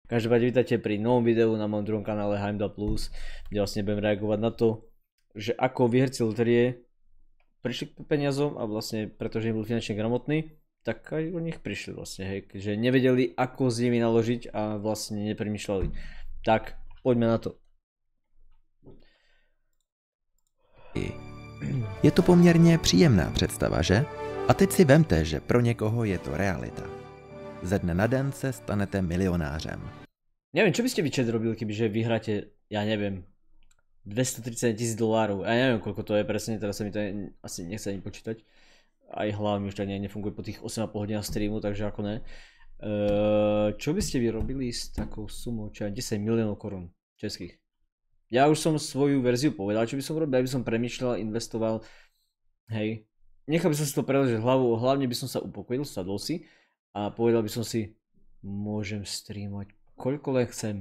Každopádne vítajte pri novom videu na mojom druhom kanále HMDA+, kde vlastne budem reagovať na to, že ako výherci loterie prišli k peniazom a vlastne pretože im boli finančne gramotní, tak aj o nich prišli vlastne, hej, keďže nevedeli ako s nimi naložiť a vlastne nepremýšľali. Tak, poďme na to. Je to poměrně příjemná představa, že? A teď si vemte, že pro někoho je to realita. Ze dne na den se stanete milionářem. Neviem, čo by ste vy robili, kebyže vyhráte, ja neviem, 230 000 $. Ja neviem, koľko to je presne, teraz sa mi to asi nechce ani počítať. Aj hlava mi už tak nefunguje po tých 8,5 hodinách streamu, takže ako ne. Čo by ste vy robili s takou sumou, čo je 10 miliónov korún českých? Ja už som svoju verziu povedal, čo by som robil, aby som premýšľal, investoval, hej. Nechal by som si to preložiť hlavou, hlavne by som sa upokojil, sadol si a povedal by som si, môžem streamovať koľko len chcem.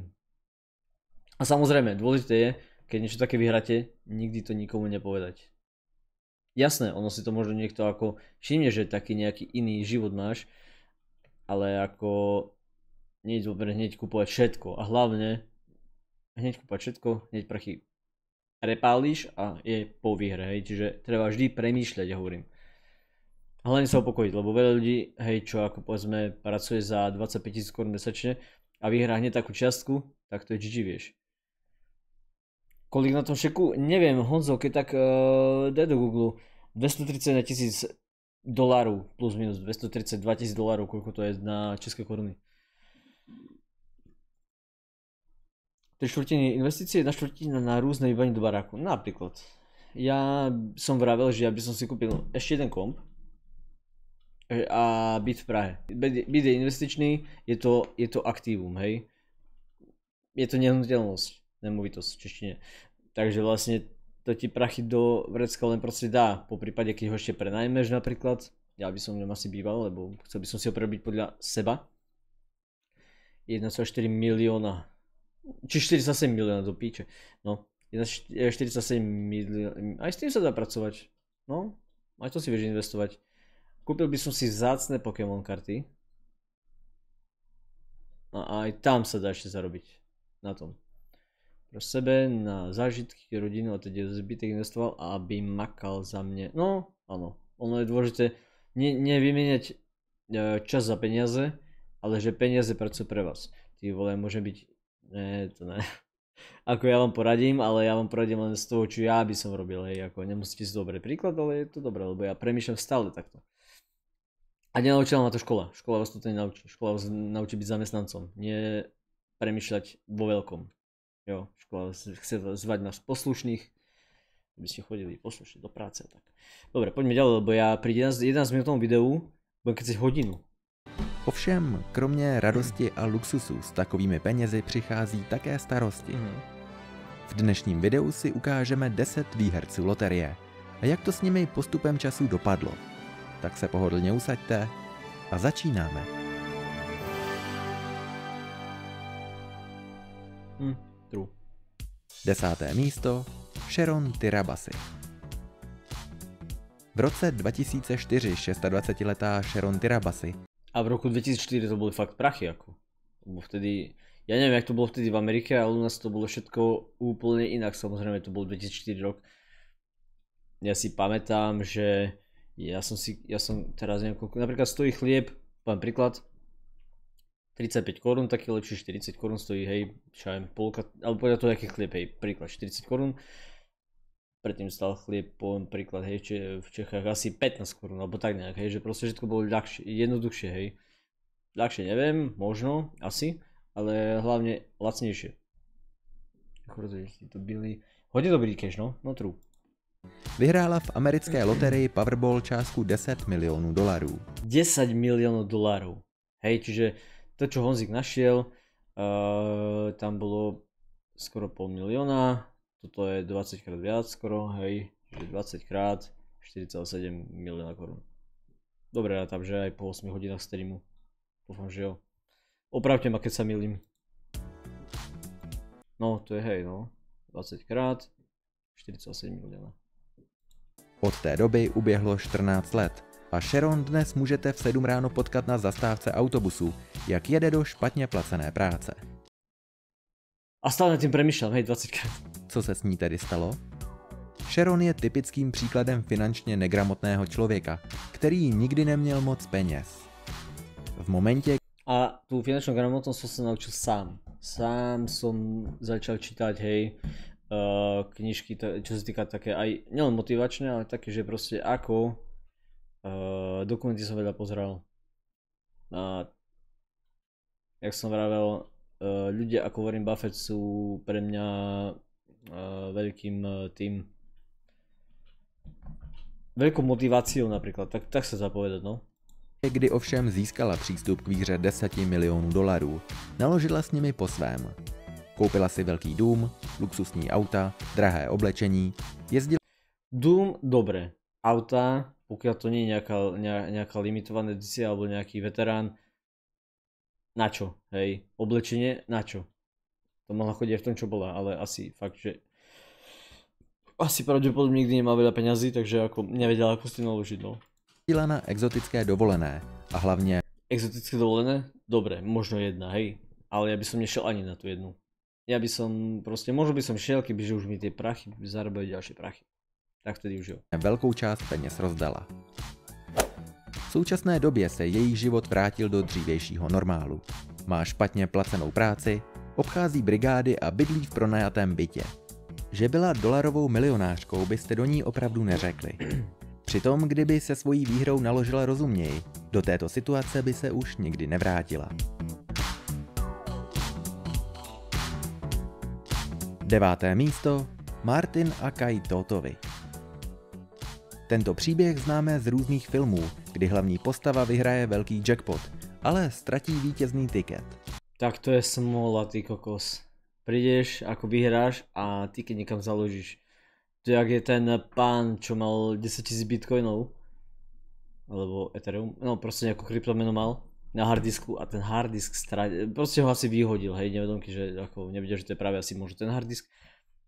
A samozrejme, dôležité je, keď niečo také vyhráte, nikdy to nikomu nepovedať. Jasné, ono si to možno niekto ako všimne, že taký nejaký iný život máš, ale ako nie je dobre hneď kúpovať všetko a hlavne hneď kúpať všetko, hneď prachy prepáliš a je po výhre, hej, čiže treba vždy premýšľať, ja hovorím. A hlavne sa upokojiť, lebo veľa ľudí, hej, čo ako povedzme pracuje za 25 000 korún mesačne a vyhrá hneď takú čiastku, tak to je GG, vieš. Kolik na tom šeku? Neviem, Honzo, keď tak daj do Google 231 000 $, plus minus 232 000 $, koľko to je na české koruny. 3/4 investície, 1/4 na rôzne vybavenie do baráku. Napríklad. Ja som vravel, že ja by som si kúpil ešte jeden komp a byt v Prahe. Byt je investičný, je to aktívum, hej. Je to nehnuteľnosť, nemovitosť v češtine. Takže vlastne to ti prachy do vrecka len proste dá. Po prípade, keď ho ešte prenajmeš napríklad, ja by som v ňom asi býval, lebo chcel by som si ho prerobiť podľa seba. 1,4 milióna. Či 47 milióna do píče. No, 47 milióna. Aj s tým sa dá pracovať. No, aj to si vieš investovať. Kúpil by som si vzácne Pokémon karty. A aj tam sa dá ešte zarobiť. Na tom. Pro sebe, na zážitky, rodinu a teď zbytek investoval, aby makal za mne. No, áno. Ono je dôležité nevymieňať čas za peniaze, ale že peniaze pracujú pre vás. Ty vole, môže byť. Ne, to ne. Ako ja vám poradím, ale ja vám poradím len z toho, čo ja by som robil, hej, ako nemusíte si dobrý príklad, ale je to dobré, lebo ja premýšľam stále takto. A nenaučila ma to škola. Škola vás to nenaučí. Škola vás naučí byť zamestnancom, nie premýšľať vo veľkom. Jo, škola chce zvať nás poslušných, aby ste chodili poslušne do práce. Tak. Dobre, poďme ďalej, lebo ja pri 11 minútovom videu budem kecať hodinu. Ovšem, kromě radosti a luxusu s takovými penězi přichází také starosti. V dnešním videu si ukážeme 10 výherců loterie a jak to s nimi postupem času dopadlo. Tak se pohodlně usaďte a začínáme. True. 10. místo Sharon Tirabassi. V roce 2004 26letá Sharon Tirabassi. A v roku 2004 to boli fakt prachy ako. Lebo vtedy, ja neviem jak to bolo vtedy v Amerike, ale u nás to bolo všetko úplne inak, samozrejme to bol 2004 rok. Ja si pamätám, že ja som teraz neviem koľko, napríklad stojí chlieb, poviem príklad, 35 korún, taký lepší 40 korún stojí, hej, čo aj polka, alebo povedať to taký chlieb, hej, príklad 40 korún. Predtým stal chlieb, poviem príklad, hej, v Čechách asi 15 korún, alebo tak nejak, hej, že proste všetko bolo ľahšie, jednoduchšie, hej. Ľahšie neviem, možno, asi, ale hlavne lacnejšie. To byli hodně dobrý cash, no true. Vyhrála v americké loterii Powerball částku 10 milionů dolarů. 10 milionů dolarů. Hej, čiže to, čo Honzik našiel, tam bolo skoro 500 000. Toto je 20 krát viac skoro, hej, že 20 krát 4,7 milióna korún. Dobre, rátam, že aj po 8 hodinách streamu. Dúfam, že jo. Opravte ma, keď sa milím. No, to je hej, no. 20 krát 4,7 milióna. Od té doby uběhlo 14 let a Sharon dnes můžete v 7 ráno potkat na zastávce autobusu, jak jede do špatně placené práce. A stále nad tým premýšľam, hej, 20 krát. Co se s ní tedy stalo? Sharon je typickým příkladem finančně negramotného člověka, který nikdy neměl moc peněz. V momentě, a tú finančnú gramotnosť som sa naučil sám. Sám som začal čítať, hej, knižky, čo sa týka také aj nielen motivačné, ale také, že proste ako dokumenty som veľa pozeral. A jak som vravel, ľudia ako Warren Buffett sú pre mňa veľkou motiváciou napríklad, tak sa zapovedať, no. kdy ovšem získala přístup k výhře 10 milionů dolarů, naložila s nimi po svém. Koupila si velký dům, luxusní auta, drahé oblečení, jezdila... Dům, dobre. Auta, pokiaľ to nie je nejaká limitovaná edícia alebo nejaký veterán, na čo, hej? Oblečenie, na čo? To mohla chodiť aj v tom, čo bola, ale asi fakt, že... Asi pravdepodobne nikdy nemá veľa peňazí, takže ako nevedela, ako s tým naložiť, no. Na exotické dovolené a hlavně... Exotické dovolené? Dobre, možno jedna, hej. Ale ja by som nešiel ani na tú jednu. Ja by som proste, možno by som šiel, kebyže už mi tie prachy zarábajú ďalšie prachy. Tak vtedy už jo. Velkou část peněz rozdala. V současné době se její život vrátil do dřívějšího normálu. Má špatně placenou práci, obchází brigády a bydlí v pronajatém bytě. Že byla dolarovou milionářkou, byste do ní opravdu neřekli. Přitom, kdyby se svojí výhrou naložila rozumněji, do této situace by se už nikdy nevrátila. 9. místo. Martin a Kai Totovi. Tento příběh známe z různých filmů, kdy hlavní postava vyhraje velký jackpot, ale ztratí vítězný tiket. Tak to je smola, ty kokos. Prídeš, ako vyhráš a tiket niekam založíš. To jak je ten pán, čo mal 10 000 bitcoinov, alebo Ethereum, no proste nejakú kryptomenu mal na harddisku a ten harddisk proste ho asi vyhodil, hej, nevedomky, že ako nevedel, že to je práve asi možno ten harddisk.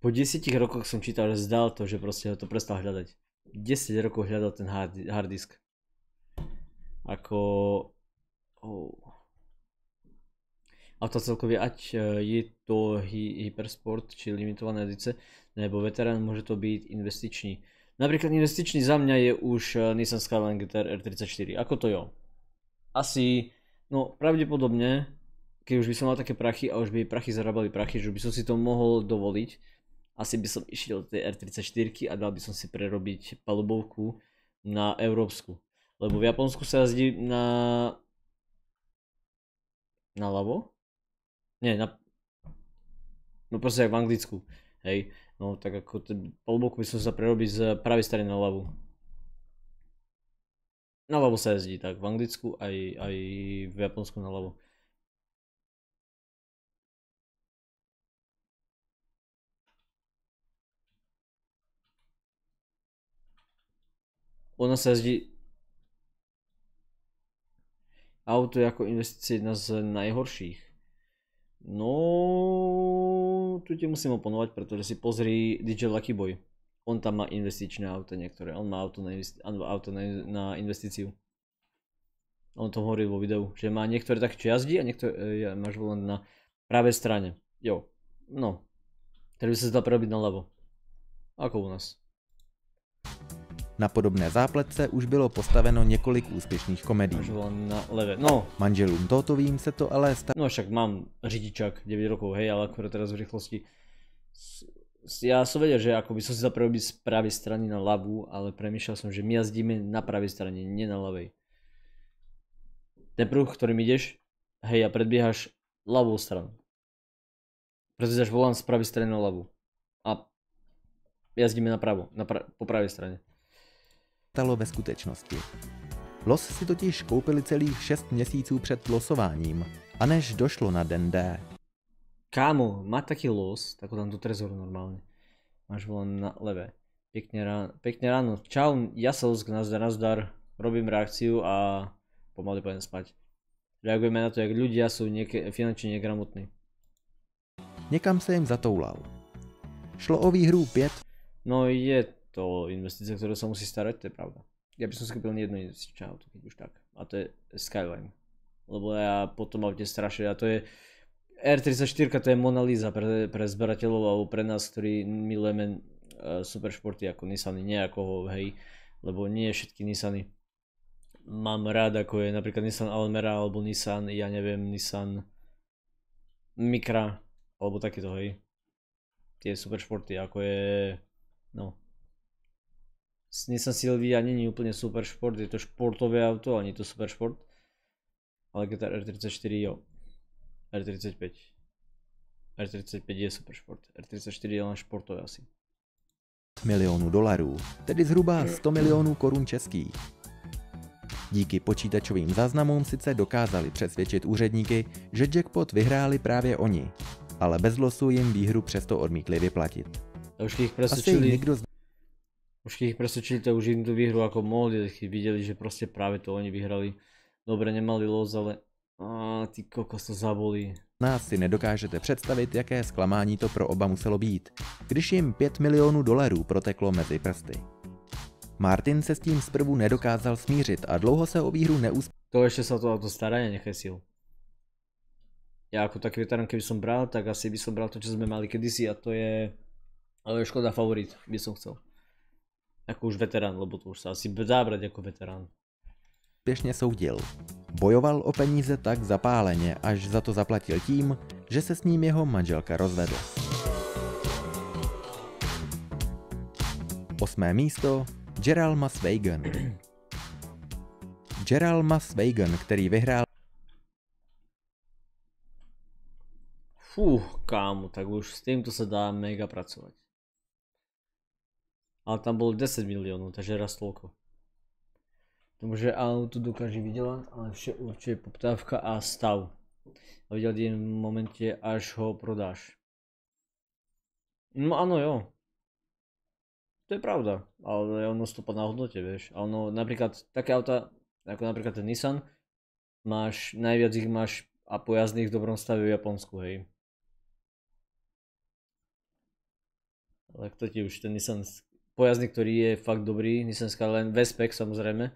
Po 10 rokoch som čítal, že zdal to, že proste ho to prestal hľadať. 10 rokov hľadal ten harddisk. Ako... A to celkově, ať je to hypersport či limitované edice nebo veterán, môže to byť investičný. Napríklad investičný za mňa je už Nissan Skyline GTR R34. Ako to jo? Asi, no pravdepodobne, keď už by som mal také prachy a už by prachy zarábali prachy, že by som si to mohol dovoliť, asi by som išiel do tej R34 a dal by som si prerobiť palubovku na európsku. Lebo v Japonsku sa jazdí na ľavo? Nie, no proste jak v Anglicku, hej, no tak ako palubovku by som sa prerobiť z pravej strany na ľavu. Na ľavo sa jazdí, tak v Anglicku aj v Japonsku na ľavo. Ona sa jazdí... Auto je ako investícia jedna z najhorších. No, tu ti musím oponovať, pretože si pozri DJ Lucky Boy. On tam má investičné auto niektoré, on má auto na investíciu. On to hovorí vo videu, že má niektoré také, čo jazdí a niektoré máš volant na pravej strane. Jo, no. Ktorý by sa zdal prerobiť na ľavo. Ako u nás. Na podobné zápletce už bylo postaveno několik úspěšných komedií. Na levé. No. Manželům Totovým se to ale stalo. No však mám řidičák 9 rokov, hej, ale akorát teraz v rýchlosti. Ja som vedel, že ako by som si dal prerobiť z pravej strany na ľavú, ale premýšľal som, že my jazdíme na pravej strane, nie na ľavej. Ten pruh, ktorým ideš, hej, a predbiehaš ľavou stranu. Preto dáš volant z pravej strany na ľavú. A jazdíme napravo, po pravej strane. Stalo ve skutečnosti. Los si totiž koupili celých 6 měsíců před losováním, a než došlo na den D. Kámo, má taký los, tak ho dám do trezoru normálne. Máš volant na levé. Pekne ráno. Čau, ja sa Lusk, nazdar, robím reakciu a pomaly pôjdem spať. Reagujeme na to, jak ľudia sú finančne negramotní. Někam se jim zatoulal. Šlo o výhru 5. No je to investícia, ktorú sa musí starať, to je pravda. Ja by som si kúpil jedno investičné auto, keď už tak. A to je Skyline. Lebo ja potom aute strašne, a to je... R34 to je Mona Lisa pre zberateľov alebo pre nás, ktorí milujeme superšporty ako Nissany, nie ako hej, lebo nie všetky Nissany mám rád, ako je napríklad Nissan Almera alebo Nissan, ja neviem, Nissan Micra alebo takéto, hej. Tie superšporty, ako je, no. Nissan Silvia nie je úplne superšport, je to športové auto, ani to superšport. Ale GTR R34 jo. R35. R35 je superšport. R34 je len športové asi. Milionů dolarů, tedy zhruba 100 milionů korun českých. Díky počítačovým záznamům sice dokázali přesvědčit úředníky, že jackpot vyhráli právě oni, ale bez losu jim výhru přesto odmítli vyplatit. Už ich presvedčili, to už jim tu výhru ako mohli, videli, že proste práve to oni vyhrali. Dobre, nemali los, ale ty kokos, to zabolí. Nás si nedokážete představit, jaké zklamání to pro oba muselo být, když jim 5 milionů dolarů proteklo mezi prsty. Martin se s tím zprvu nedokázal smířit a dlouho se o výhru neuspěl. To ešte sa to auto stará, nechaj si ho. Ja ako taký veterán, keby som bral, tak asi by som bral to, čo sme mali kedysi, a to je Škoda Favorit, by som chcel. Ako už veterán, lebo to už sa asi dá brať ako veterán. Úspěšně soudil. Bojoval o peníze tak zapáleně, až za to zaplatil tím, že se s ním jeho manželka rozvedla. 8. místo. Gerald Muswagen. Gerald Muswagen, který vyhrál... Kámo, tak už s týmto sa dá mega pracovať. Ale tam bolo 10 miliónov, takže raz toľko. Protože auto dokáže vydělat, ale vše určuje poptávka a stav. A vydělat jen v momentě, až ho prodáš. No ano, jo. To je pravda, ale ono stúpa na hodnote, vieš. A ono, napríklad, také auta, ako napríklad ten Nissan, najviac ich máš a pojazdných v dobrom stave v Japonsku, hej. Ale kto ti už ten Nissan, pojazdný, ktorý je fakt dobrý, Nissan Skyline, V-Spec samozrejme.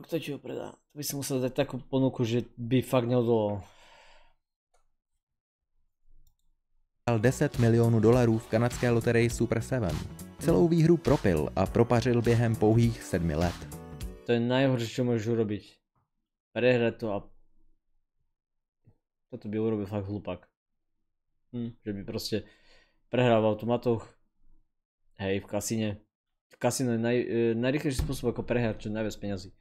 Kto ti ho predá? To by si musel dať takú ponuku, že by fakt neodolal. 10 milionů dolarů v kanadské loterii Super 7. Celou výhru propil a propařil během pouhých 7 let. To je najhoršie, čo môžeš urobiť. Prehrať to a... Toto by urobil fakt hlupák. Že by proste prehral v automatoch. Hej, v kasíne. V kasíne je najrýchlejší spôsob ako prehrať čo najviac peňazí.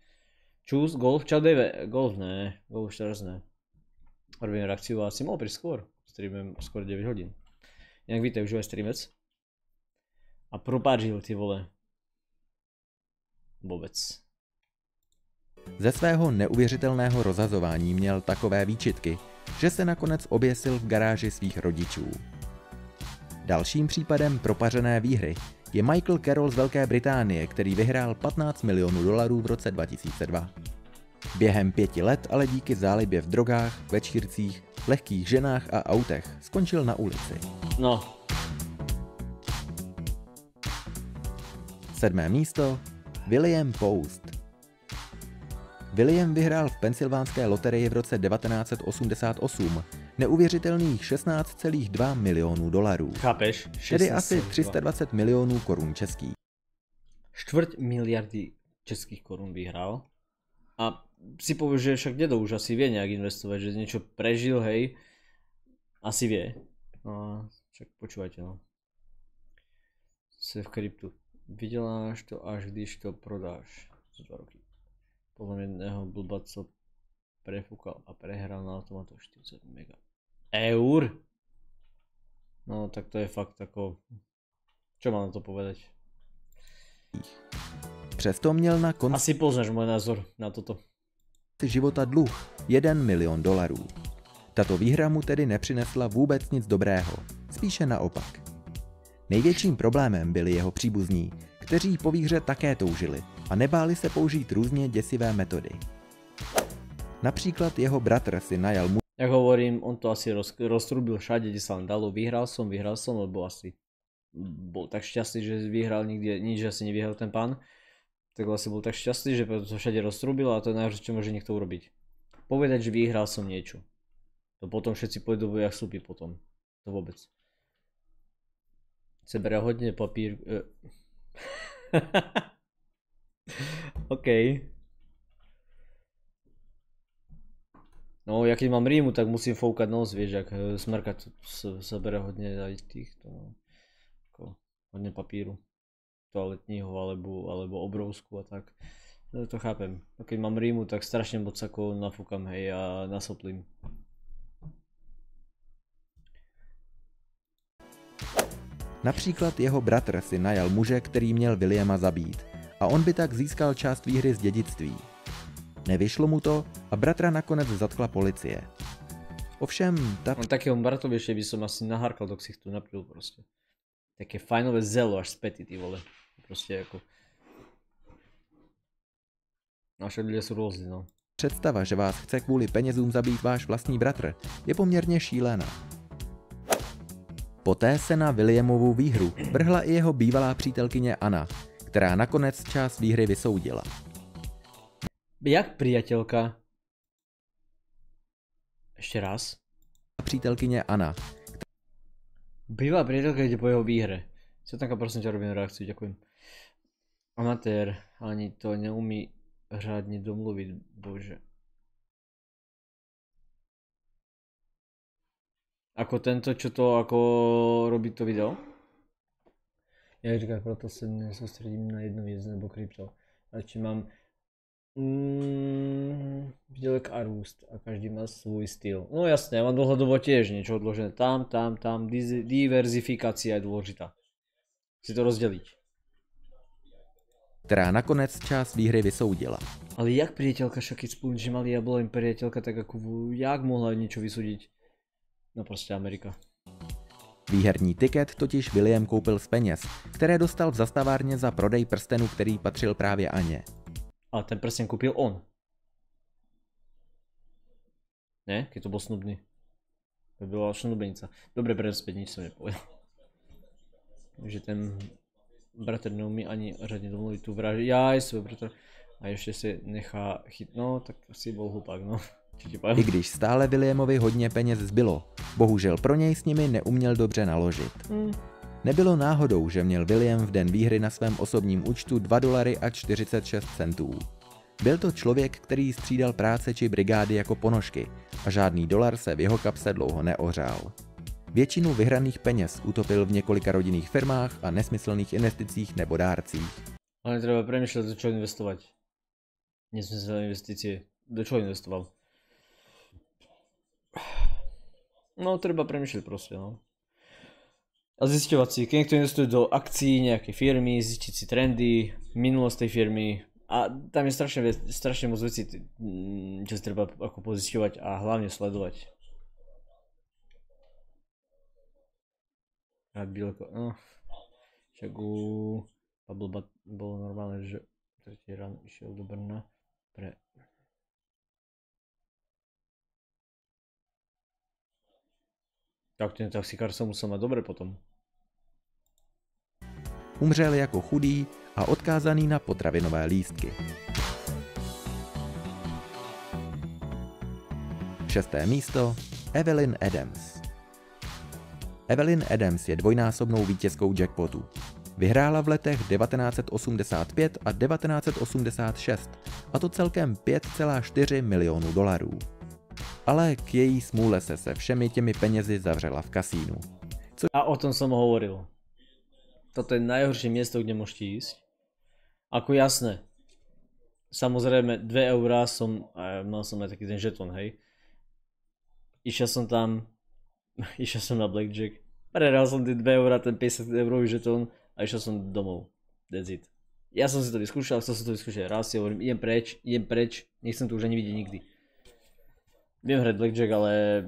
Choose, golf, čau Dave, golf ne, golf už teraz ne. Robím reakciu a asi mohol prísť skôr. Streamujem skoro 9 hodín. Inak víte, užívaj streamec. A propážil ty vole. Vôbec. Ze svého neuvěřitelného rozhazování měl takové výčitky, že se nakonec oběsil v garáži svých rodičů. Dalším případem propařené výhry je Michael Carroll z Velké Británie, který vyhrál 15 milionů dolarů v roce 2002. Během 5 let ale díky zálibě v drogách, večírcích, lehkých ženách a autech skončil na ulici. No. 7. místo. William Post. William vyhrál v pensylvánské loterii v roce 1988 neuvěřitelných 16,2 milionů dolarů. Chápeš? Tedy asi 320 milionů korun českých. 4 miliardy českých korun vyhral. A si povieš, že však dedo už asi vie nejak investovať, že niečo prežil, hej. Asi vie. No, však počúvajte, no. Se v kryptu. Vydeláš to, až když to prodáš. Za 2 roky. Podľa jedného blba, co prefúkal a prehral na automatu 40 mega eur. No, tak to je fakt ako... Čo mám na to povedať? Přesto měl na konci asi poznáš môj názor na toto. Života dluh 1 milion dolarů. Tato výhra mu tedy nepřinesla vůbec nic dobrého, spíše naopak. Největším problémem byli jeho příbuzní, kteří po výhře také toužili a nebáli se použít různě děsivé metody. Například jeho bratr si najal mu... Jak hovorím, on to asi roztrúbil všade, kde sa len dalo. Vyhral som, lebo asi bol tak šťastný, že vyhral nikde, nič asi nevyhral ten pán. Tak vlastne bol tak šťastný, že to všade roztrúbil a to je najhoršie, čo môže niekto urobiť. povedať, že vyhral som niečo. To potom všetci pôjdu jak súpy potom. To vôbec. Sebera hodne papír. OK. No, ja keď mám rímu, tak musím foukať nos, vieš, jak smrkať sa bere hodne aj týchto, no. Hodne papíru. Toaletního alebo obrovsku a tak. No, to chápem. A keď mám rímu, tak strašne moc ako nafúkam, hej, a nasoplím. Například jeho bratr si najal muže, který měl Williama zabít, a on by tak získal část výhry z dědictví. Nevyšlo mu to a bratra nakonec zatkla policie. Ovšem, takého bratovi ešte by som asi naharkal do ksichtu, napil proste. Také fajnové zelo až späty, ty vole. Proste ako... Naše ľudia sú rôzni, no. Představa, že vás chce kvůli penězům zabít váš vlastní bratr, je poměrně šílená. Poté se na Williamovu výhru vrhla i jeho bývalá přítelkyně Anna, která nakonec část výhry vysoudila. Jak priateľka? Ešte raz. Přítelkyně Anna. Bývalá priateľka ide po jeho výhre. Svetanka, prosím ťa, robím reakciu, ďakujem. Amatér ani to neumí řádne domluviť, bože. Ako tento, čo to, ako robí to video? Ja říkám, proto sa nesústredím na jednu věc nebo krypto. Radši mám výdělek a růst a každý má svůj styl. No jasne, ja mám dlhodobo tiež niečo odložené tam, diverzifikácia je dôležitá. Si to rozdeliť. Která nakonec část výhry vysoudila. Ale jak priateľka, však keď spolu že mali a bola im priateľka, tak ako jak mohla niečo vysúdiť? No prostě Amerika. Výherní tiket totiž William koupil z peněz, které dostal v zastavárně za prodej prstenu, který patřil právě Aně. A ten prsten kúpil on. Ne? Keď to bol snubný. To byla šnubenica. Dobre, berem späť, nič som nepovedal. Takže ten bratr neumí ani řadne domluviť tú vraždu. Jaj, svoj bratr. A ešte si nechá no, tak asi bol hlupák, no. I když stále Williamovi hodně peněz zbylo, bohužel pro něj s nimi neuměl dobře naložit. Nebylo náhodou, že měl William v den výhry na svém osobním účtu $2.46. Byl to člověk, který střídal práce či brigády jako ponožky a žádný dolar se v jeho kapse dlouho neohřál. Většinu vyhraných peněz utopil v několika rodinných firmách a nesmyslných investicích nebo dárcích. Ale treba premýšľať, do čoho investovať. Nesmyslné investície. Do čoho investoval? No, treba premýšľať proste, no. A zisťovať si, keď niekto investuje do akcií nejakej firmy, zistiť si trendy, minulosť tej firmy. A tam je strašne moc vecí, čo si treba ako pozisťovať a hlavne sledovať. A Bielko, no. Však u Pablo bolo normálne, že 3. ráno išiel do Brna pre... Tak ten taxikár sa musel mať dobre potom. Umřel jako chudý a odkázaný na potravinové lístky. 6. místo Evelyn Adams. Evelyn Adams je dvojnásobnou vítězkou jackpotu. Vyhrála v letech 1985 a 1986, a to celkem $5,4 milionů. Ale k její smůle se všemi těmi penězi zavřela v kasínu. A o tom som hovoril. Toto je najhoršie miesto, kde môžete ísť. Ako jasné. Samozrejme 2 eurá mal som aj taký ten žetón, hej. Išiel som na blackjack. Prehral som tie 2 eurá, ten 50 eurový žetón a išiel som domov. That's it. Ja som si to vyskúšal, chcel som to vyskúšať raz, si hovorím, idem preč, nechcem to už ani vidieť nikdy. Viem hrať blackjack, ale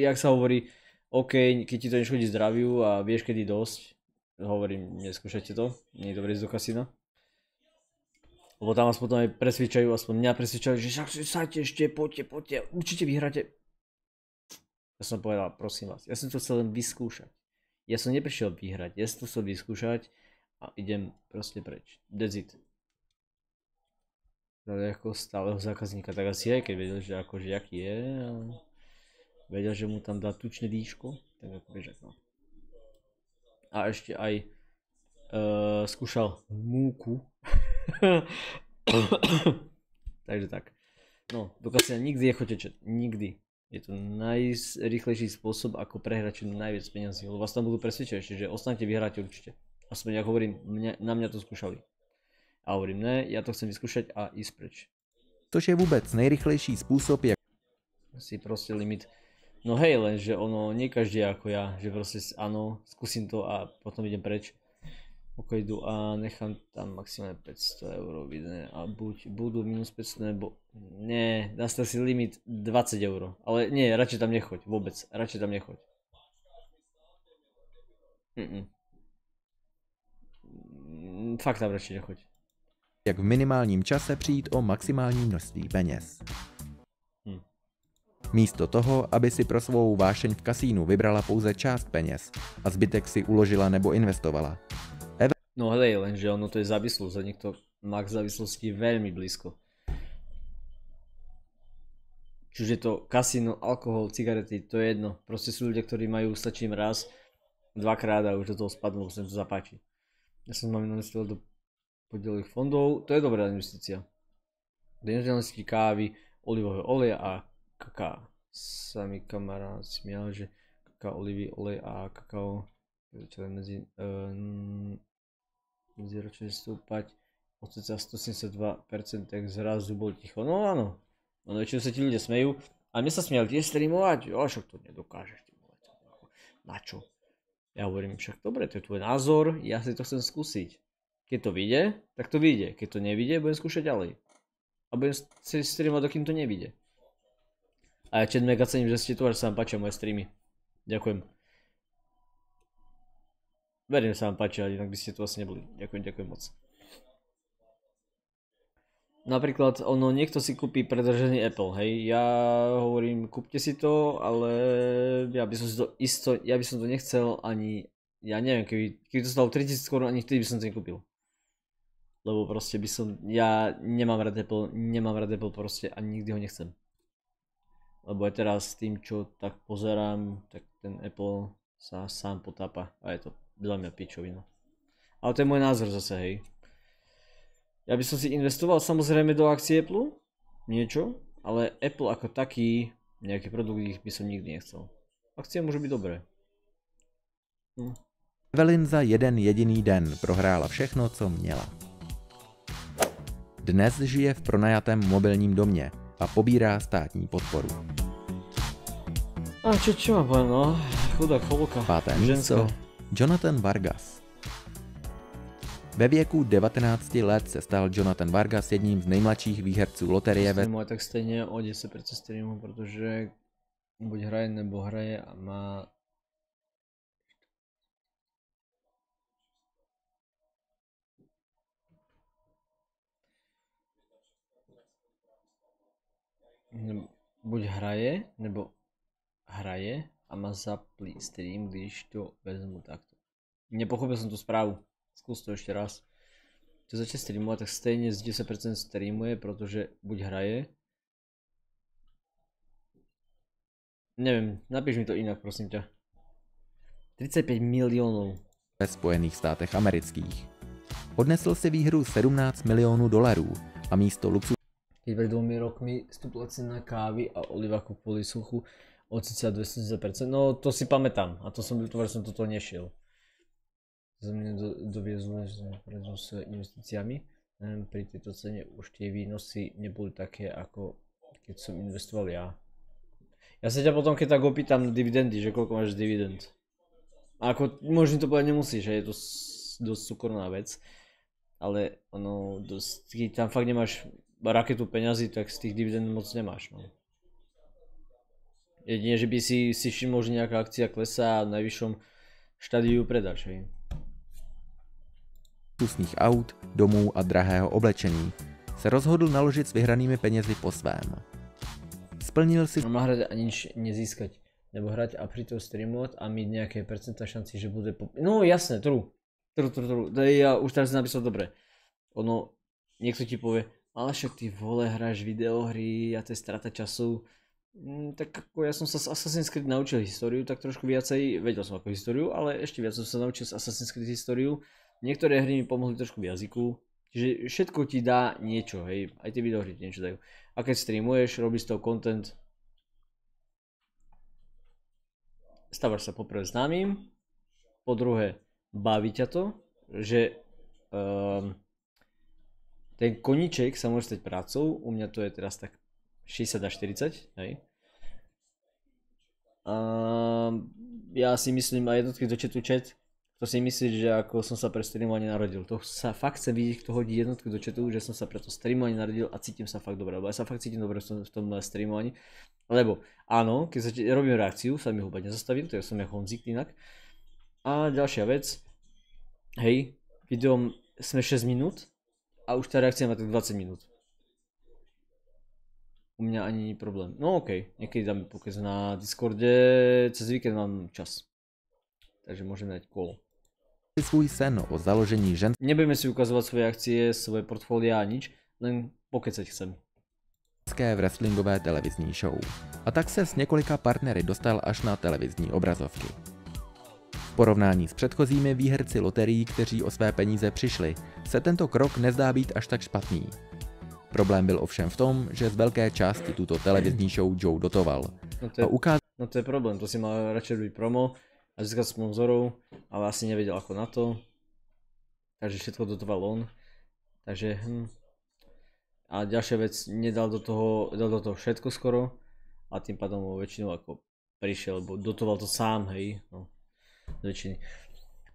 jak sa hovorí, OK, keď ti to neškodí zdraviu a vieš kedy dosť, hovorím, neskúšajte to, nie je dobré ísť do kasína. Lebo tam vás potom aj presvičajú, aspoň mňa presvičajú, že sajte ešte, poďte, určite vyhráte. Ja som povedal, prosím vás, ja som to chcel len vyskúšať. Ja som neprišiel vyhrať, ja som to chcel vyskúšať a idem proste preč. That's it. ako stáleho zákazníka, tak asi aj keď vedel, že akože jaký je a vedel, že mu tam dá tučné dýško, tak ako bežak, no. A ešte aj skúšal múku. Takže tak. No, do kasína nikdy nechoďte čet, nikdy. Je to najrýchlejší spôsob, ako prehrať čo najviac peniazí, lebo vás tam budú presvedčať ešte, že ostaňte, vyhráte určite. Aspoň, ako hovorím, na mňa to skúšali. A hovorím, ne, ja to chcem vyskúšať a ísť preč. Což je vůbec nejrychlejší způsob, jak Si proste limit. No hej, lenže ono, nie každý je ako ja, že proste áno, skúsim to a potom idem preč. Okejdu a nechám tam maximálne 500 eur vidné a buď budú minus 500 nebo nie, nastav si limit 20 eur, ale nie, radšej tam nechoď, vôbec, radšej tam nechoď. Fakt tam radšej nechoď. Jak v minimálním čase přijít o maximální množství peněz. Místo toho, aby si pro svou vášeň v kasínu vybrala pouze část peněz a zbytek si uložila nebo investovala. No hej, lenže ono to je závislosť a niekto má k závislosti veľmi blízko. Čiže je to kasíno, alkohol, cigarety, to je jedno. Proste sú ľudia, ktorí majú, stačí im raz, dvakrát a už do toho spadnú, lebo sa im to zapáči. Ja som mám investoval do podielových fondov, to je dobrá investícia. Do nezdelnosti kávy, olivového oleja a kaká. Sami kamarát smial, že kaká, olivy, olej a kakao medziročne stúpať o cca 172%, tak zrazu bol ticho. No áno, no väčšinou sa ti ľudia smejú a mne sa smiali tiež streamovať, jo však to nedokážeš, na čo? Ja hovorím, však dobre, to je tvoj názor, ja si to chcem skúsiť. Keď to vyjde, tak to vyjde, keď to nevyjde, budem skúšať ďalej. A budem si streamovať, dokým to nevyjde. A ja mega cením, že ste tu, až sa vám páčia moje streamy. Ďakujem. Verím, že sa vám páči, ale inak by ste tu asi neboli. Ďakujem moc. Napríklad, niekto si kúpi predržený Apple, hej. Ja hovorím, kúpte si to, ale ja by som to nechcel ani, ja neviem, keby to stalo 3000 korun, ani vtedy by som to nekúpil. Lebo proste ja nemám rád Apple proste a nikdy ho nechcem. Lebo aj teraz s tým, čo tak pozerám, tak ten Apple sa sám potápa a je to dla mňa pičovina. Ale to je môj názor zase, hej. Ja by som si investoval samozrejme do akcie Apple, niečo, ale Apple ako taký, nejaký produkt ich by som nikdy nechcel. Akcie môžu byť dobré. Evelyn za jeden jediný den prohrála všechno, co měla. Dnes žije v pronajatém mobilním domě a pobírá státní podporu. A čo mám povedať, no? Chudák cholka. Páté místo. Jonathan Vargas. Ve věku 19 let se stal Jonathan Vargas jedním z nejmladších výherců loterie ve... Streamu tak stejne o 10% streamu, protože buď hraje nebo hraje a má... Buď hraje nebo hraje a má zaplý stream, když to vezmu takto. Nepochopil som tú správu. Skús to ešte raz. Čo začne streamovať, tak stejne z 10% streamuje, pretože buď hraje. Neviem, napíš mi to inak, prosím ťa. 35 miliónov. Ve Spojených státech amerických. Odnesl si výhru 17 milionů dolarů a místo luxu. Keď pred 2 rokmi stúpla cena kávy a oliváku kvôli suchu o cca 200%, no to si pamätám a to som toto nešiel. Za mňa doviezlo, že som predol s investíciami. Pri tejto cene už tie výnosy neboli také, ako keď som investoval ja. Ja sa ťa potom keď tak opýtam dividendy, že koľko máš dividend. A ako možno to povedať nemusíš, že je to dosť súkromná vec. Ale keď tam fakt nemáš raketu peňazí, tak z tých dividend moc nemáš. No. Jedine, že by si všimol, že nejaká akcia klesá a v najvyššom štádiu predáš, hej. Luxusních aut, domů a drahého oblečení se rozhodl naložit s vyhranými penězi po svém. Splnil si... Má hrať a nič nezískať. Nebo hrať a pritom streamovať a mít nejaké percentá šanci, že bude... No jasné, true. Ja už teraz napísal dobre. Niekto ti povie, ale však ty vole, hráš videohry a to je strata času. Tak ako ja som sa z Assassin's Creed naučil históriu, tak trošku viacej, vedel som ako históriu, ale ešte viac som sa naučil z Assassin's Creed históriu. Niektoré hry mi pomohli trošku v jazyku, čiže všetko ti dá niečo, hej, aj tie videohry ti niečo dajú. A keď streamuješ, robíš z toho content, stávaš sa poprvé známym, po druhé baví ťa to, že ten koníček sa môže stať prácou, u mňa to je teraz tak 60 až 40, hej. Ja si myslím, a jednotky do chatu chat, to si myslíš, že ako som sa pre streamovanie narodil. To sa fakt chcem vidieť, kto hodí jednotku do chatu, že som sa pre to streamovanie narodil a cítim sa fakt dobre, lebo ja sa fakt cítim dobre v tom streamovaní. Lebo áno, keď robím reakciu, sa mi húba nezastavil, to ja som ja Honzik inak. A ďalšia vec, hej, videom sme 6 minút a už tá reakcia má tak 20 minút. U mňa ani nie je problém. No okej, niekedy dáme pokec na Discorde, cez víkend mám čas. Takže môžeme dať kolo. Svůj sen o založení ženské Nebudeme si ukazovať svoje akcie, svoje portfólia a nič, len pokecať chcem. wrestlingové televizní show. A tak se s několika partnery dostal až na televizní obrazovky. V porovnání s předchozími výherci loterií, kteří o své peníze přišli, se tento krok nezdá být až tak špatný. Problém byl ovšem v tom, že z velké části tuto televizní show Joe dotoval. No to je problém, to si mal radšej robiť promo a získať sponzorov, ale asi nevedel ako na to. Takže všetko dotoval on. Takže A ďalšia vec, dal do toho všetko skoro a tým pádom väčšinou ako prišiel, lebo dotoval to sám, hej, no, z väčšiny.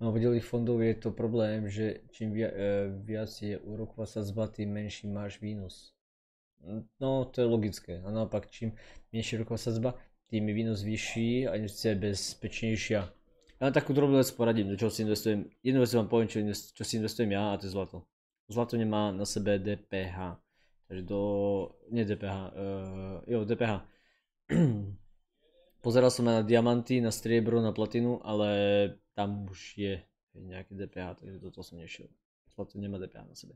No v dělých fondov je to problém, že čím viac je úroková sadzba, tým menší máš výnos. No to je logické, a naopak čím menší úroková sadzba, tým je výnos vyšší a investícia je bezpečnejšia. Ja len takú drobnú vec poradím, do čoho si investujem. Jednu vec vám poviem, čo si investujem ja, a to je zlato. Zlato nemá na sebe DPH. Takže nie DPH, DPH. Pozeral som aj na diamanty, na striebro, na platinu, ale tam už je nejaký DPH, takže do toho som nešiel. Zlato nemá DPH na sebe.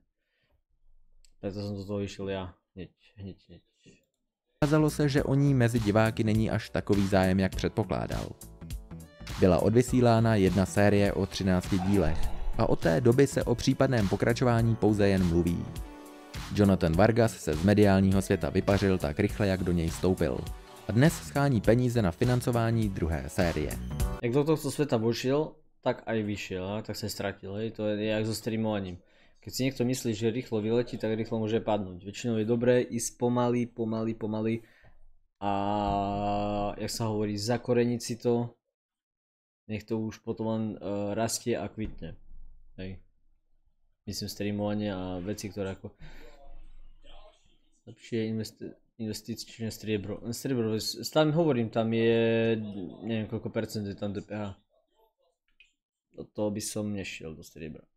Preto som do toho išiel ja hneď. Ukázalo se, že o ní mezi diváky není až takový zájem, jak předpokládal. Byla odvysílána jedna série o 13 dílech a od té doby se o případném pokračování pouze jen mluví. Jonathan Vargas se z mediálního světa vypařil tak rychle, jak do něj vstoupil. A dnes schání peníze na financování druhé série. Jak do tohto sveta vošiel, tak aj vyšiel, tak sa stratil, hej, to je jak so streamovaním. Keď si niekto myslí, že rýchlo vyletí, tak rýchlo môže padnúť. Väčšinou je dobré ísť pomaly a jak sa hovorí, zakoreniť si to, nech to už potom len rastie a kvitne, hej. Myslím streamovanie a veci, ktoré ako lepšie investičné striebro. Striebro, tam hovorím, tam je, neviem koľko percent je tam DPH. Do toho by som nešiel do striebra.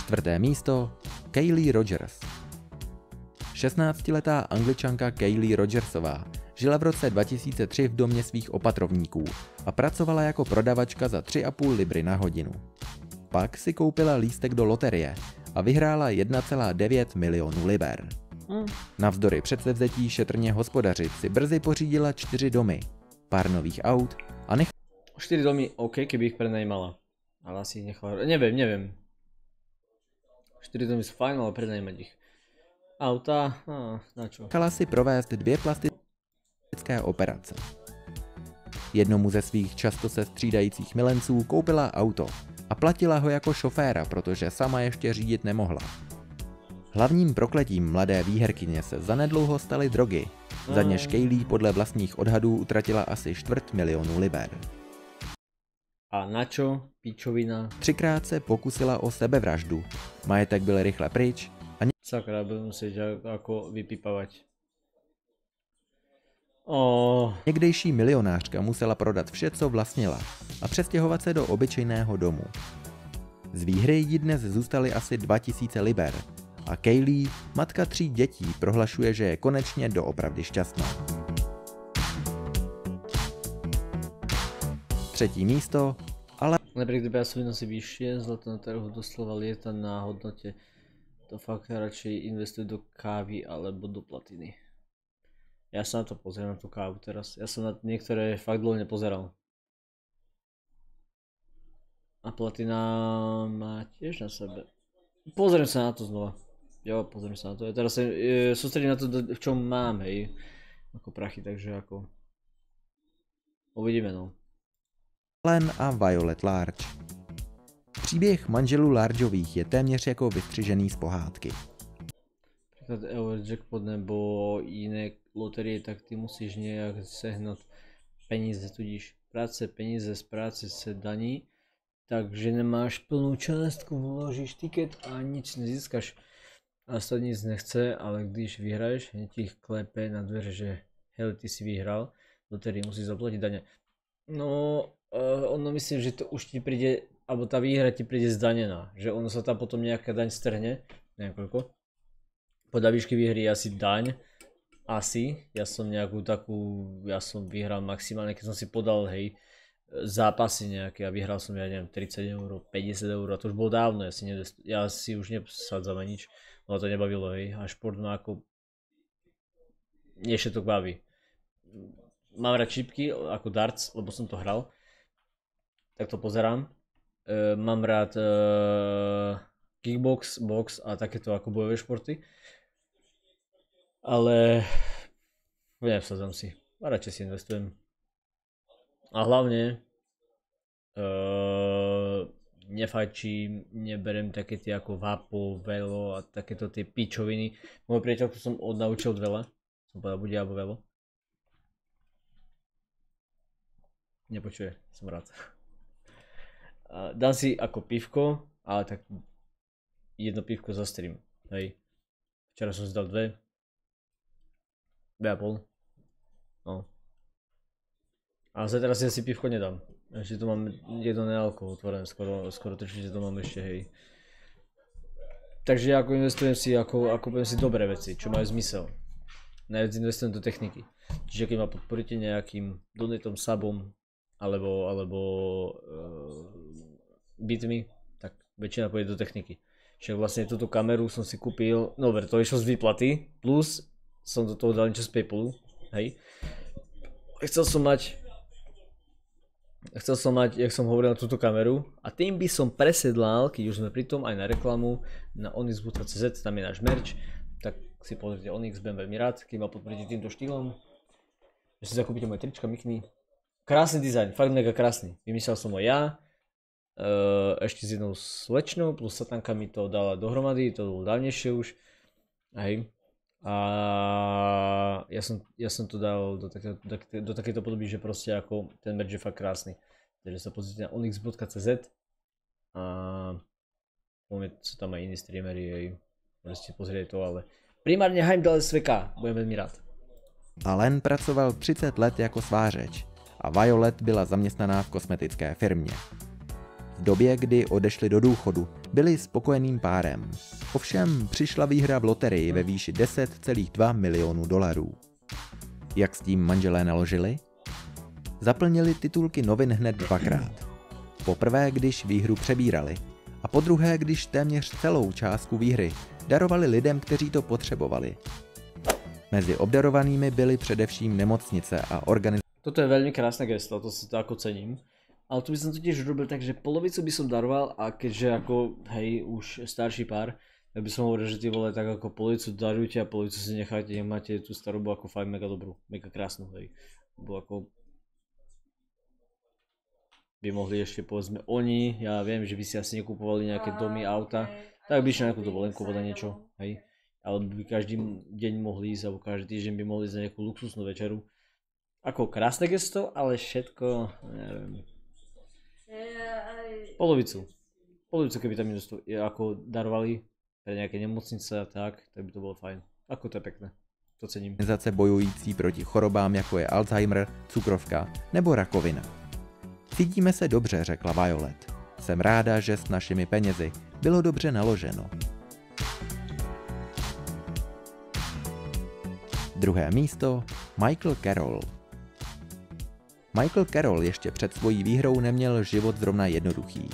Čtvrté místo, Kaylee Rogers. 16letá Angličanka Kaylee Rogersová žila v roce 2003 v domě svých opatrovníků a pracovala jako prodavačka za 3,5 libry na hodinu. Pak si koupila lístek do loterie a vyhrála 1,9 milionů liber. Navzdory předsevzetí šetrně hospodařit si brzy pořídila 4 domy, pár nových aut a 4 domy, OK, keby ich prenajímala. Ale asi ich nechala, neviem. 4 domy sú fajn, ale prenajímať ich. Auta, na čo? Nechala si provést 2 plastické operace. Jednomu ze svých často se střídajících milenců koupila auto a platila ho jako šoféra, protože sama ještě řídit nemohla. Hlavním prokletím mladé výherkyně se zanedlouho staly drogy, za něž Kaylee podle vlastních odhadů utratila asi 250 000 liber. A na čo? Pičovina. 3krát se pokusila o sebevraždu, majetek byl rychle pryč a Sakra, budem musieť ako vypípavať. Někdejší milionářka musela prodat vše, co vlastnila a přestěhovat se do obyčejného domu. Z výhry jí dnes zůstaly asi 2000 liber a Kaylee, matka 3 dětí, prohlašuje, že je konečně doopravdy šťastná. Třetí místo, ale Napriek kdyby sú výnosy vyššie, zlato na trhu doslova lieta na hodnote. To fakt radšej investuje do kávy alebo do platiny. Ja sa na to pozriem, na tú kávu teraz. Ja som na niektoré fakt dlho nepozeral. A platina má tiež na sebe. Pozriem sa na to znova. Jo, pozriem sa na to. Ja teraz sa sústredím na to, v čom mám, hej. Ako prachy, takže ako... Uvidíme, no. Allen a Violet Large. Příběh manželů Largeových je téměř jako vystřižený z pohádky. Napríklad Eurojackpot nebo iné loterie, tak ty musíš nejak sehnať peníze, tudíž práce, peníze z práce se daní, takže nemáš plnú částku, vložíš tiket a nič nezískaš. A to nic nechce, ale když vyhraješ, ti klepe na dveře, že hej, ty si vyhral, loterii musíš zaplatiť dane. No, ono myslím, že to už ti príde, alebo tá výhra ti príde zdanená, že ono sa tam potom nejaká daň strhne, neviem koľko. Podľa výšky výhry asi daň, asi, ja som nejakú takú, ja som vyhral maximálne, keď som si podal, hej, zápasy nejaké a vyhral som, ja neviem, 30 eur, 50 eur a to už bolo dávno, ja si už nepsadzam a nič, no to nebavilo, hej, a šport ma ako, všetko baví. Mám rád čipky, ako darts, lebo som to hral, tak to pozerám, mám rád kickbox, box a takéto ako bojové športy. Ale nevsadzam si, a radšej si investujem. A hlavne nefajčím, neberem také tie ako vapo, velo a takéto tie pičoviny. Môj priateľku som odnaučil od vela, som povedal bude alebo velo. Nepočuje, som rád. Dám si ako pivko, ale tak jedno pivko za stream, hej. Včera som si dal 2,5. No. A teraz si asi pivko nedám. Ešte tu mám jedno nealko otvorené, skoro 3 to mám ešte, hej. Takže ja ako investujem si, ako poviem si dobré veci, čo majú zmysel. Najviac investujem do techniky. Čiže keď ma podporíte nejakým donatom, subom, alebo bitmi, tak väčšina pôjde do techniky. Čiže vlastne túto kameru som si kúpil, no ver, to išlo z výplaty, plus som do toho dal niečo z Paypalu, hej. Chcel som mať, jak som hovoril, na túto kameru a tým by som presedlal, keď už sme pri tom, aj na reklamu, na onyx.cz, tam je náš merch, tak si pozrite Onyx, budem veľmi rád, keď ma podporíte týmto štýlom. Že si zakúpite moje trička, mikny. Krásny dizajn, fakt mega krásny, vymyslel som ho ja, ešte s jednou slečnou, plus Satanka mi to dala dohromady, to bolo dávnejšie už, hej. A ja som to dal do takéto podoby, že proste ako ten merch je fakt krásny. Takže sa pozrite na onyx.cz a sú tam aj iní streamery, hej. Môžete pozrieť to, ale primárne Heimdall SVK, budem veľmi rád. Allen pracoval 30 let jako svářeč a Violet byla zaměstnaná v kosmetické firmě. V době, kdy odešli do důchodu, byli spokojeným párem. Ovšem přišla výhra v loterii ve výši $10,2 milionu. Jak s tím manželé naložili? Zaplnili titulky novin hned dvakrát. Poprvé, když výhru přebírali, a podruhé, když téměř celou částku výhry darovali lidem, kteří to potřebovali. Mezi obdarovanými byly především nemocnice a organizace. Toto je veľmi krásne gesto, to si to ako cením. Ale tu by som to tiež robil tak, že polovicu by som daroval a keďže ako, hej, už starší pár, tak by som hovoril, že ty vole, tak ako polovicu darujte a polovicu si necháte, máte tú starobu ako fakt mega dobrú, mega krásnu, hej. Bo ako by mohli ešte povedzme oni, ja viem, že by si asi nekupovali nejaké domy, auta, tak by išli na nejakú dovolenku na niečo, hej. Ale by každý deň mohli ísť, alebo každý týždeň by mohli ísť na nejakú luxusnú večeru. Ako krásne gesto, ale všetko, neviem. Polovicu keby tam ako darovali pre nejaké nemocnice a tak by to bolo fajn. Ako to je pekné, to cením. Organizace bojující proti chorobám, jako je Alzheimer, cukrovka nebo rakovina. Cítíme se dobře, řekla Violet. Jsem ráda, že s našimi penězi bylo dobře naloženo. Druhé místo Michael Carroll. Michael Carroll ještě před svojí výhrou neměl život zrovna jednoduchý.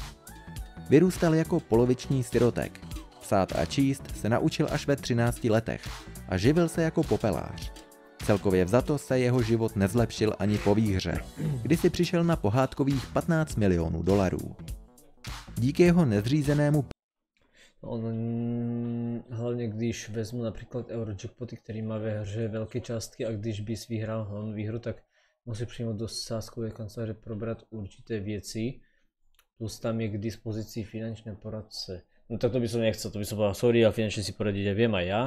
Vyrůstal jako poloviční sirotek. Psát a číst se naučil až ve 13 letech a živil se jako popelář. Celkově vzato se jeho život nezlepšil ani po výhře, kdy si přišel na pohádkových 15 milionů dolarů. Díky jeho nezřízenému hlavně když vezmu například Eurojackpoty, který má ve hře velké částky a když bys vyhrál hlavnou výhru, tak musí přímo do sázkové kanceláře probrat určité věci, plus tam je k dispozici finančné poradce. No tak to by som nechcel, to by som povedal sorry, ale finančne si poradiť ja viem aj ja.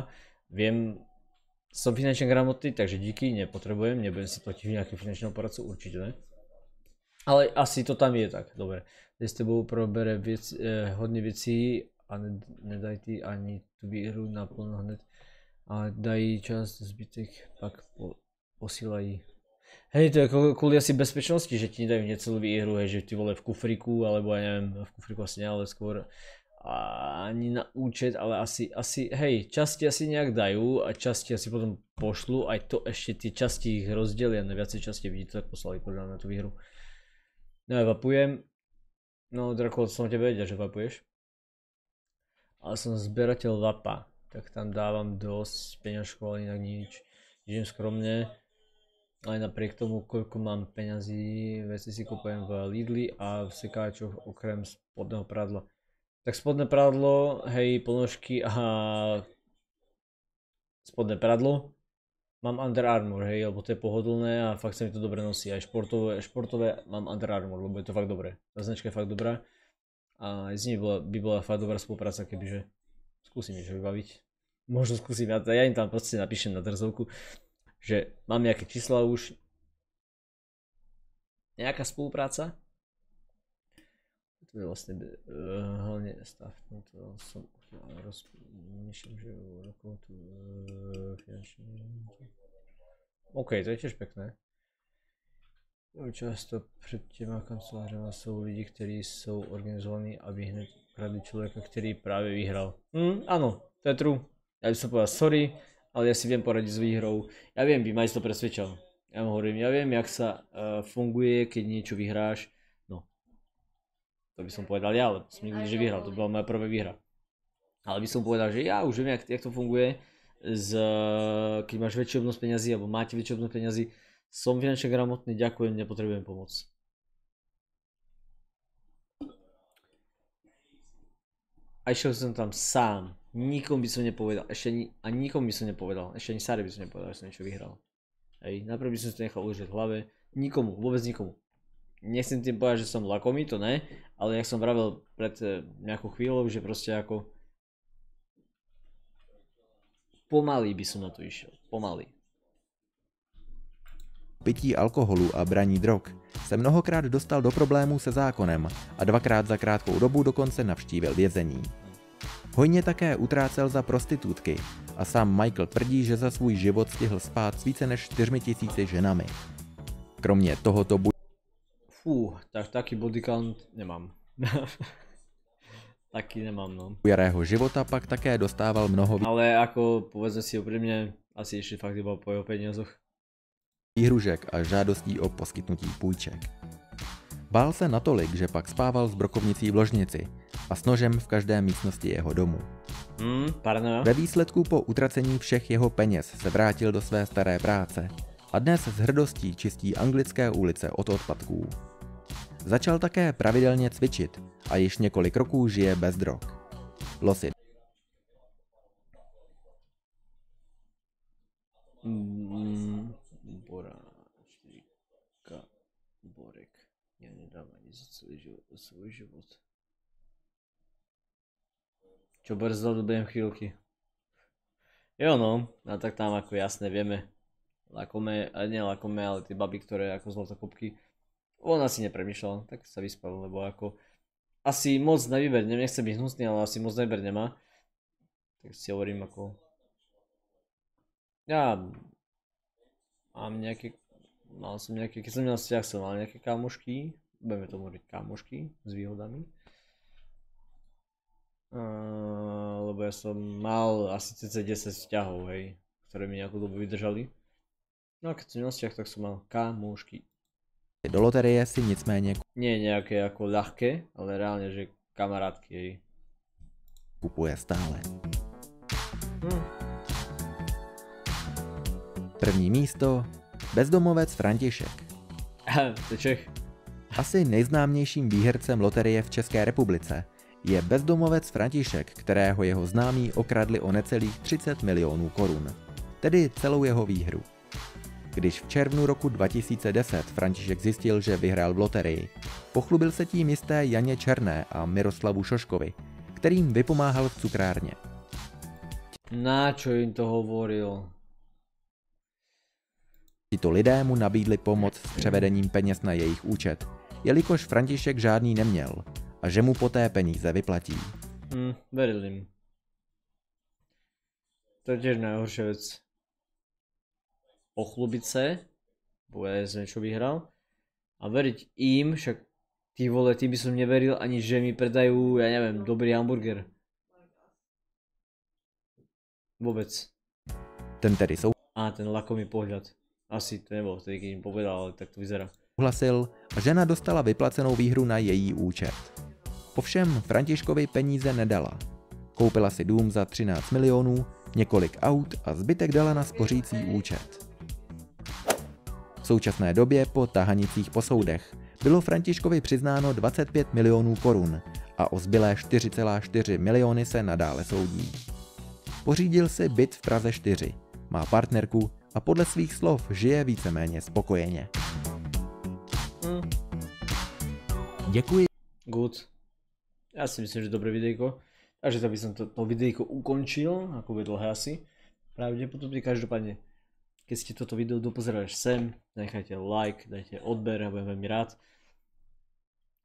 Viem, som finančne gramotný, takže díky, nepotrebujem, nebudem si platiť nejakého finančného poradcu, určite ne. Ale asi to tam je tak, dobre. Kde s tebou probere hodne vecí a nedaj ty ani tú výhru naplno hned. A daj čas zbytek, pak posílaj. Hej, to je kvôli asi bezpečnosti, že ti nedajú necelú výhru, hej, že ty vole v kufriku, alebo ja neviem, v kufriku asi ne, ale skôr ani na účet, ale asi, hej, časti asi nejak dajú a časti asi potom pošlu, aj to ešte tie časti ich rozdelia na viacej časti, vidíte, tak poslali podľa na tú výhru. No ja vapujem, no Drakol, som tebe vedel, že vapuješ. Ale som zberateľ vapa, tak tam dávam dosť peňažkov, ale inak nič, žijem skromne. Ale napriek tomu, koľko mám peňazí, veci si kúpujem v Lidli a v sekáčoch okrem spodného prádla. Tak spodné prádlo, hej, ponožky a spodné prádlo. Mám Under Armour, hej, lebo to je pohodlné a fakt sa mi to dobre nosí. Aj športové mám Under Armour, lebo je to fakt dobré. Tá značka je fakt dobrá. A s nimi by bola fakt dobrá spolupráca, kebyže skúsim niečo vybaviť. Možno skúsim, ja im tam proste napíšem na drzovku, že mám nejaké čísla už, nejaká spolupráca. To je vlastne hlavne stav, no to som myslím, že rokov tu finančne. OK, to je tiež pekné. Často před těma kancelářema jsou lidi, kteří jsou organizovaní, aby hned ukradli člověka, který právě vyhral. Áno, to je true. Ja by som povedal sorry, ale ja si viem poradiť s výhrou. Ja viem, by ma to presvedčal. Ja mu hovorím, ja viem, jak sa funguje, keď niečo vyhráš. No, to by som povedal ja, ale som nikdy že vyhral, to bola moja prvá výhra. Ale by som povedal, že ja už viem, jak to funguje, keď máš väčší obnos peňazí, alebo máte väčší obnos peňazí. Som finančne gramotný, ďakujem, nepotrebujem pomoc. A išiel som tam sám. Nikomu by som nepovedal, nikomu by som nepovedal, ešte ani Sáre by som nepovedal, že som niečo vyhral. Hej, najprv by som si to nechal uložiť v hlave, nikomu, vôbec nikomu. Nechcem tým povedať, že som lakomý, to ne, ale jak som vravel pred nejakou chvíľou, že proste ako pomaly by som na to išiel, pomaly. pití alkoholu a braní drog se mnohokrát dostal do problémů se zákonem a dvakrát za krátkou dobu dokonce navštívil vězení. Hojně také utrácel za prostitutky a sám Michael tvrdí, že za svůj život stihl spát s více než 4 000 ženami. Kromě tohoto tak taký body count nemám. Taky nemám, no. Jarého života pak také dostával mnoho ale ako povedzme si úprimne, asi ešte fakt iba po jeho peniazoch. výhružek a žádostí o poskytnutí půjček. Bál se natolik, že pak spával s brokovnicí v ložnici a s nožem v každé místnosti jeho domu. Ve výsledku po utracení všech jeho peněz se vrátil do své staré práce a dnes s hrdostí čistí anglické ulice od odpadků. Začal také pravidelně cvičit a již několik roků žije bez drog. Losy Borek. Ja nedávam ani za svoj život. Čo brzdal do behom chvíľky. Jo no, a tak tam ako jasne vieme. Lakome, nie lakome, ale tie baby, ktoré ako zlatokopky. On asi nepremýšľal, tak sa vyspal, lebo ako asi moc na výber, nechcem byť hnusný, ale asi moc na výber nemá. Tak si hovorím ako ja mám nejaké, keď som měl vzťah, som mal nejaké kámošky, budeme tomu hovoriť kámošky s výhodami. Lebo ja som mal asi cca 10 vzťahov, hej, ktoré mi nejakú dobu vydržali. No a keď som měl vzťah, tak som mal kámošky. Do loterie si nicméně Nie nejaké ako ľahké, ale reálne, že kamarátky jej. kupuje stále. První místo, bezdomovec František. To je Čech. Asi nejznámějším výhercem loterie v České republice je bezdomovec František, kterého jeho známí okradli o necelých 30 milionů korun, tedy celou jeho výhru. Když v červnu roku 2010 František zjistil, že vyhrál v loterii, pochlubil se tím jisté Janě Černé a Miroslavu Šoškovi, kterým vypomáhal v cukrárně. Na čo im to hovoril? Tito lidé mu nabídli pomoc s převedením peněz na jejich účet, jelikož František žádný neměl a že mu poté peníze vyplatí. Veril im. To je tiež najhoršia vec. Pochlubiť sa, bo ja som niečo vyhral, a veriť im, však ty vole, tým by som neveril ani, že mi predajú, ja neviem, dobrý hamburger. Vôbec. Ten tedy Ten lakomý pohľad. Asi to nebol vtedy, keď im povedal, ale tak to vyzerá. souhlasil a žena dostala vyplacenou výhru na její účet. Ovšem Františkovi peníze nedala. Koupila si dům za 13 milionů, několik aut a zbytek dala na spořící účet. V současné době po tahanicích po soudech bylo Františkovi přiznáno 25 milionů korun a o zbylé 4,4 miliony se nadále soudí. Pořídil si byt v Praze 4, má partnerku a podle svých slov žije víceméně spokojeně. Děkuji. Good. Ja si myslím, že dobré videjko. Takže tak by som to videjko ukončil, ako bude dlhé asi. Pravdepodobne každopádne, keď ste toto video dopozerali až sem, nechajte like, dajte odber, ja budem veľmi rád.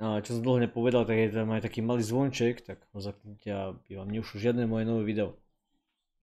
A čo som dlho nepovedal, tak je tam aj taký malý zvonček, tak ho zapnite, aby vám neušlo žiadne moje nové video.